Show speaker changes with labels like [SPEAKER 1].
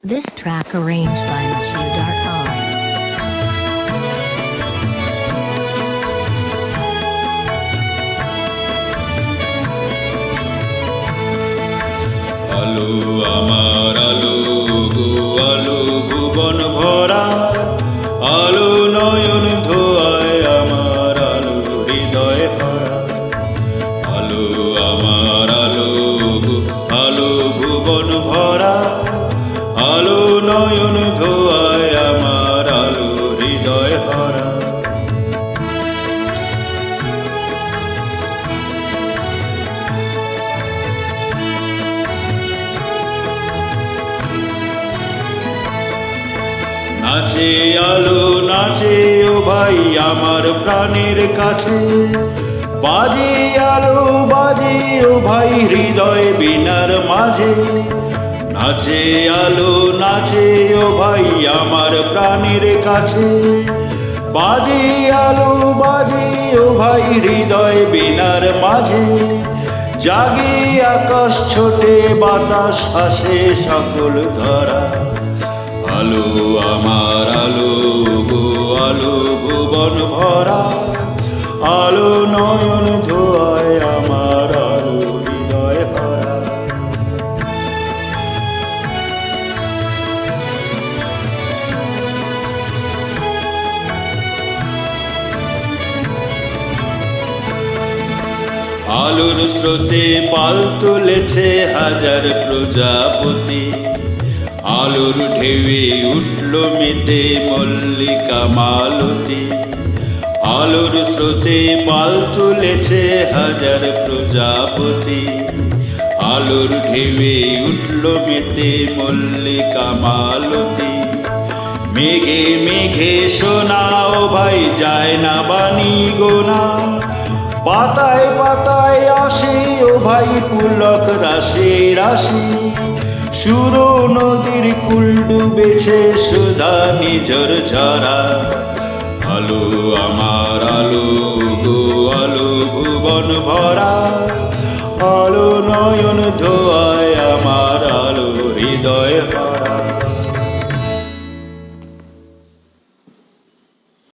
[SPEAKER 1] This track arranged by Monsieur Darkon.
[SPEAKER 2] আলো আমার আলো গো আলো ভুবন ভরা আলো নয়ন ধোয়ায় আমার আলো হৃদয় ভরা আলো আমার আলো গো আলো ভুবন ভরা আলো নয়ন ধোয়ায় আমার আলো হৃদয় ভরা নাচে আলো নাচে ও ভাই আমার প্রাণের কাছে বাজে আলো বাজে ও ভাই হৃদয় বিনার মাঝে নাচে আলো নাচে ও ভাই আমার প্রাণের কাছে বাজে আলো বাজে ও ভাই হৃদয় বিনার মাঝে জাগে আকাশ ছোটে বাতাস হাসে সকল ধরা আলো আমার আলো গো আলো ভুবন ভরা আলো নয়ন ধোয়ায় আমার আলো হৃদয় ভরা আলোর স্রোতে পাল তুলেছে হাজার প্রজাপতি আলোর ঢেউয়ে উঠল মেতে মল্লিকা মালতী আলোর স্রোতে পাল তুলেছে হাজার প্রজাপতি আলোর ঢেউয়ে উঠল মেতে মল্লিকা মালতী মেঘে মেঘে শোনাও ভাই যায় না বাণী গোনা পাতায় পাতায় আসে ও ভাই পুলক রাশি রাশি সুরো নদীর কুল ডুবেছে সুধা নিজর ঝরা আলো আমার আলো গো আলো ভুবন ভরা আলো নয়ন ধোয়ায় আমার আলো হৃদয় ভরা